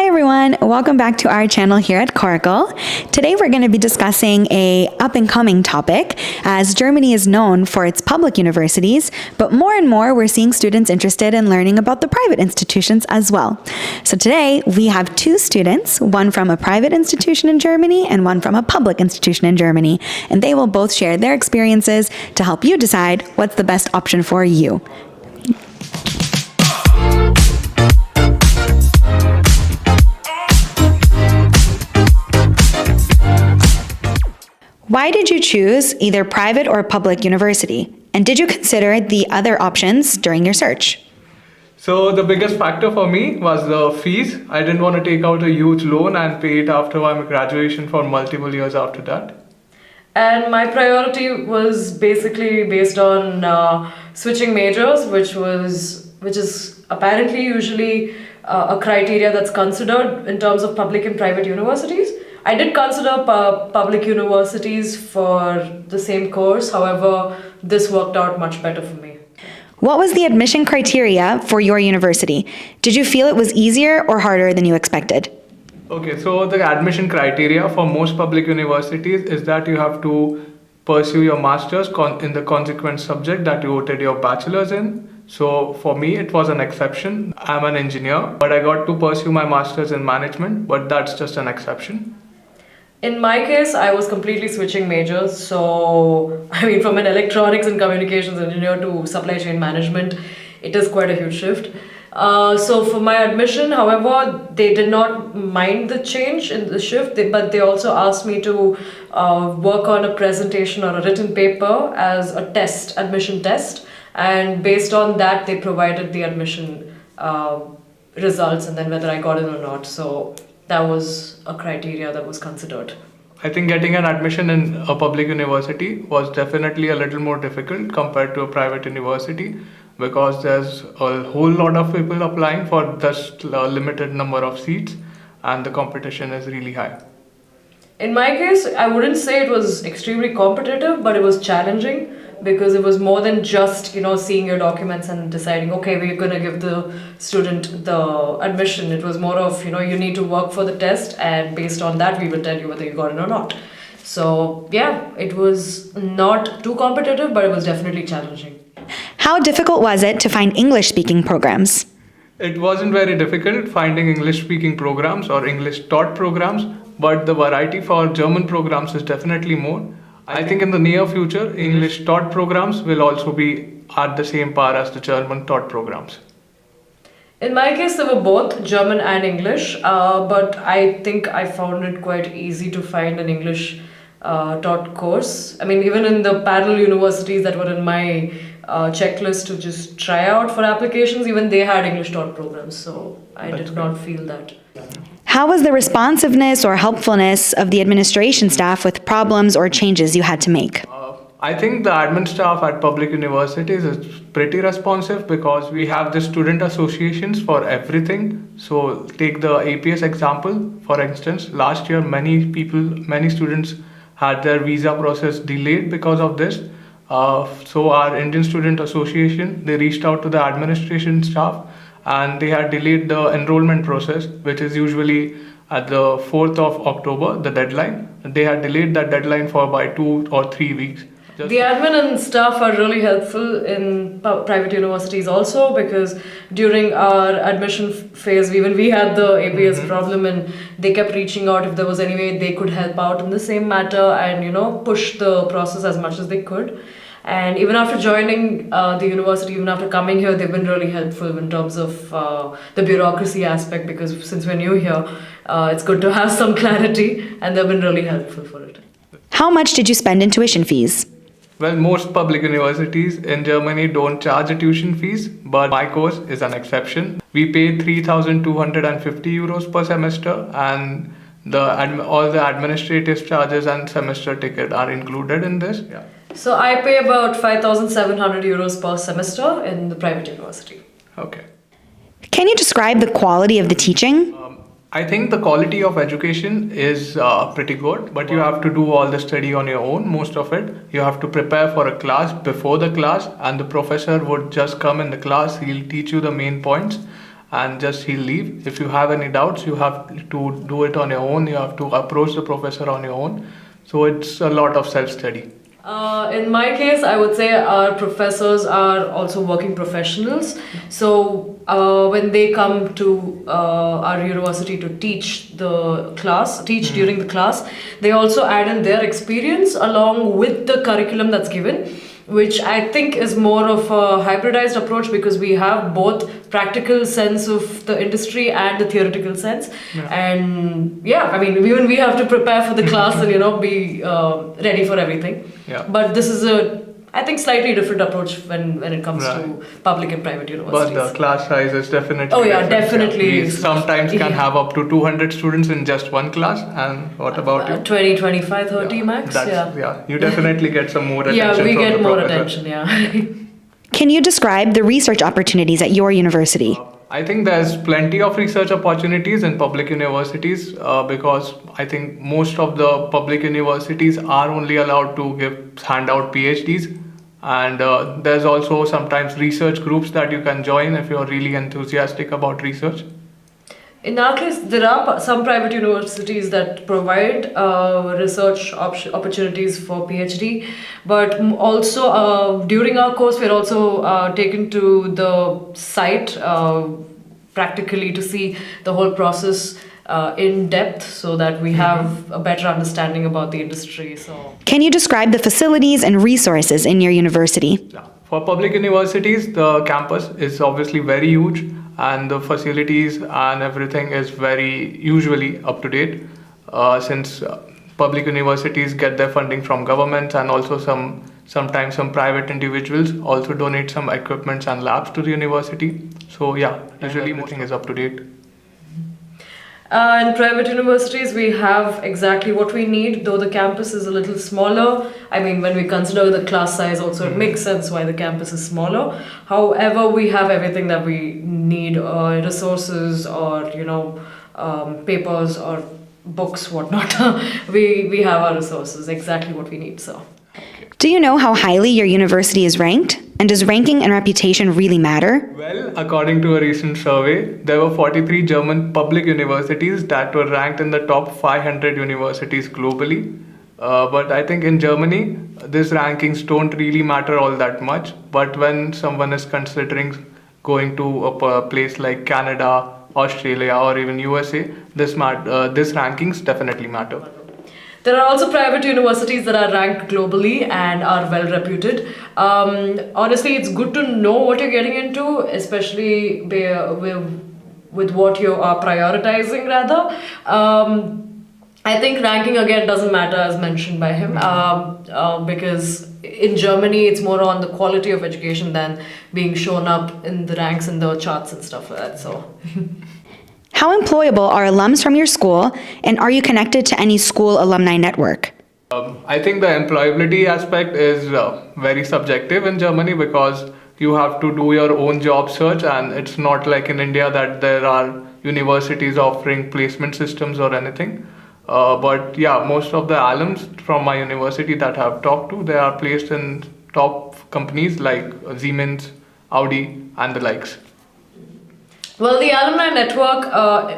everyone, welcome back to our channel here at Coracle. Today we're going to be discussing a up-and-coming topic, as Germany is known for its public universities, but more and more we're seeing students interested in learning about the private institutions as well. So today we have two students, one from a private institution in Germany and one from a public institution in Germany, and they will both share their experiences to help you decide what's the best option for you. Why did you choose either private or public university? And did you consider the other options during your search? So the biggest factor for me was the fees. I didn't want to take out a huge loan and pay it after my graduation for multiple years after that. And my priority was basically based on switching majors, which is apparently usually a criteria that's considered in terms of public and private universities. I did consider public universities for the same course. However, this worked out much better for me. What was the admission criteria for your university? Did you feel it was easier or harder than you expected? Okay, so the admission criteria for most public universities is that you have to pursue your master's in the consequent subject that you voted your bachelor's in. So for me, it was an exception. I'm an engineer, but I got to pursue my master's in management, but that's just an exception. In my case, I was completely switching majors. So, from an electronics and communications engineer to supply chain management, it is quite a huge shift. So for my admission, however, they did not mind the change in the shift, but they also asked me to work on a presentation or a written paper as a test, admission test. And based on that, they provided the admission results and then whether I got in or not. So that was a criteria that was considered. I think getting an admission in a public university was definitely a little more difficult compared to a private university, because there's a whole lot of people applying for just a limited number of seats and the competition is really high. In my case, I wouldn't say it was extremely competitive, but it was challenging because it was more than just, seeing your documents and deciding, okay, we're going to give the student the admission. It was more of, you need to work for the test and based on that, we will tell you whether you got it or not. So yeah, it was not too competitive, but it was definitely challenging. How difficult was it to find English-speaking programs? It wasn't very difficult finding English-speaking programs or English-taught programs, but the variety for German programs is definitely more. I think in the near future, English-taught programs will also be at the same par as the German-taught programs. In my case, they were both German and English, but I think I found it quite easy to find an English taught course. Even in the parallel universities that were in my checklist to just try out for applications, even they had English taught programs, so I did not feel that. How was the responsiveness or helpfulness of the administration staff with problems or changes you had to make? I think the admin staff at public universities is pretty responsive because we have the student associations for everything. So take the APS example, for instance. Last year, many students had their visa process delayed because of this. So our Indian Student Association, they reached out to the administration staff and they had delayed the enrollment process, which is usually at the 4th of October, the deadline. They had delayed that deadline for by 2 or 3 weeks. The admin and staff are really helpful in private universities also, because during our admission phase, even we had the APS problem and they kept reaching out if there was any way they could help out in the same matter and, push the process as much as they could. And even after joining the university, even after coming here, they've been really helpful in terms of the bureaucracy aspect, because since we're new here, it's good to have some clarity, and they've been really helpful for it. How much did you spend in tuition fees? Well, most public universities in Germany don't charge a tuition fees, but my course is an exception. We pay 3,250 euros per semester, and all the administrative charges and semester ticket are included in this. Yeah. So I pay about 5,700 euros per semester in the private university. Okay. Can you describe the quality of the teaching? I think the quality of education is pretty good, but you have to do all the study on your own, most of it. You have to prepare for a class before the class, and the professor would just come in the class, he'll teach you the main points, and just he'll leave. If you have any doubts, you have to do it on your own. You have to approach the professor on your own. So it's a lot of self-study. In my case, I would say our professors are also working professionals. So when they come to our university to teach during the class, they also add in their experience along with the curriculum that's given, which I think is more of a hybridized approach because we have both practical sense of the industry and the theoretical sense. And even we have to prepare for the class and be ready for everything. But this is I think slightly different approach when it comes to public and private universities. But the class size is definitely different. Definitely. We sometimes can have up to 200 students in just one class. And what about you? 20, 25, 30 max. You definitely get some more attention. We from get the more professor. attention. Can you describe the research opportunities at your university? I think there's plenty of research opportunities in public universities because I think most of the public universities are only allowed to hand out PhDs. And there's also sometimes research groups that you can join if you're really enthusiastic about research. In our case, there are some private universities that provide research opportunities for PhD, but also during our course, we're also taken to the site practically to see the whole process in depth so that we have a better understanding about the industry. Can you describe the facilities and resources in your university? For public universities, the campus is obviously very huge and the facilities and everything is very usually up to date since public universities get their funding from governments and also sometimes some private individuals also donate some equipments and labs to the university. So usually everything is up to date. In private universities, we have exactly what we need, though the campus is a little smaller. I mean, when we consider the class size also, it makes sense why the campus is smaller. However, we have everything that we need, resources or, papers or books, whatnot. we have our resources, exactly what we need, so. Do you know how highly your university is ranked? And does ranking and reputation really matter? Well, according to a recent survey, there were 43 German public universities that were ranked in the top 500 universities globally. But I think in Germany, these rankings don't really matter all that much. But when someone is considering going to a place like Canada, Australia, or even USA, these rankings definitely matter. There are also private universities that are ranked globally and are well reputed. Honestly, it's good to know what you're getting into, especially with what you are prioritizing rather. I think ranking again doesn't matter as mentioned by him because in Germany it's more on the quality of education than being shown up in the ranks and the charts and stuff like that. So. How employable are alums from your school, and are you connected to any school alumni network? I think the employability aspect is very subjective in Germany because you have to do your own job search, and it's not like in India that there are universities offering placement systems or anything. But most of the alums from my university that I've talked to, they are placed in top companies like Siemens, Audi, and the likes. Well, the alumni network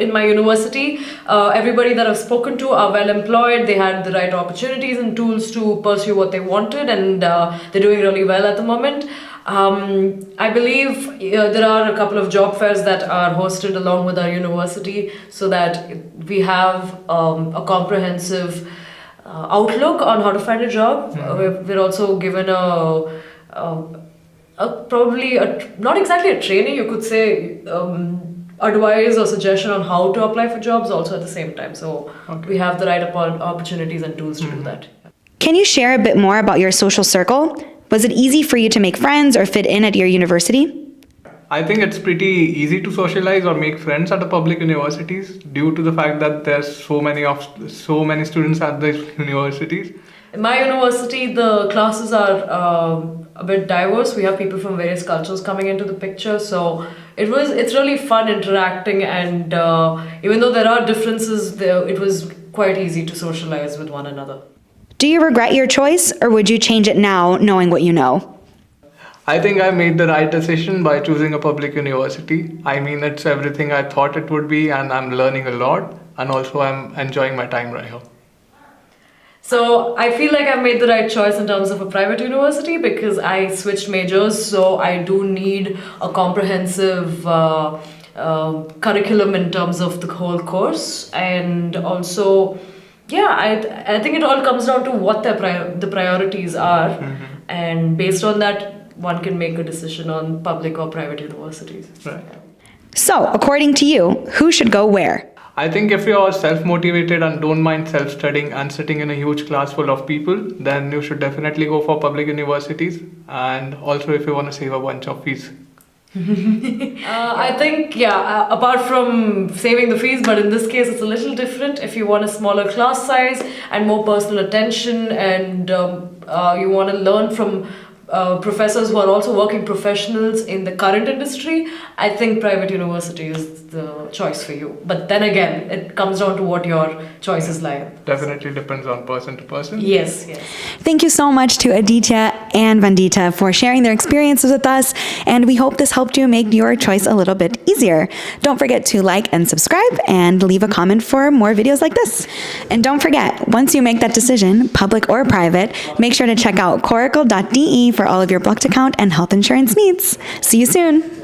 in my university, everybody that I've spoken to are well employed. They had the right opportunities and tools to pursue what they wanted, and they're doing really well at the moment. I believe there are a couple of job fairs that are hosted along with our university so that we have a comprehensive outlook on how to find a job. We're also given not exactly a training, you could say, advice or suggestion on how to apply for jobs also at the same time. So we have the right opportunities and tools to do that. Can you share a bit more about your social circle? Was it easy for you to make friends or fit in at your university? I think it's pretty easy to socialize or make friends at the public universities due to the fact that there's so many students at the universities. In my university, the classes are a bit diverse. We have people from various cultures coming into the picture, so it's really fun interacting, and even though there are differences, it was quite easy to socialize with one another. Do you regret your choice, or would you change it now, knowing what you know? I think I made the right decision by choosing a public university. I mean, it's everything I thought it would be, and I'm learning a lot, and also I'm enjoying my time right here. So I feel like I've made the right choice in terms of a private university because I switched majors, so I do need a comprehensive curriculum in terms of the whole course, and also, yeah, I think it all comes down to what the priorities are, and based on that, one can make a decision on public or private universities. Right. So, according to you, who should go where? I think if you're self-motivated and don't mind self-studying and sitting in a huge class full of people, then you should definitely go for public universities. And also if you want to save a bunch of fees. I think, apart from saving the fees, but in this case it's a little different. If you want a smaller class size and more personal attention, and you want to learn from professors who are also working professionals in the current industry, I think private university is the choice for you. But then again, it comes down to what your choices lie. Definitely depends on person to person. Yes. Thank you so much to Aditya and Vandita for sharing their experiences with us, and we hope this helped you make your choice a little bit easier. Don't forget to like and subscribe and leave a comment for more videos like this. And don't forget, once you make that decision, public or private, make sure to check out coracle.de for all of your Blocked account and health insurance needs. See you soon.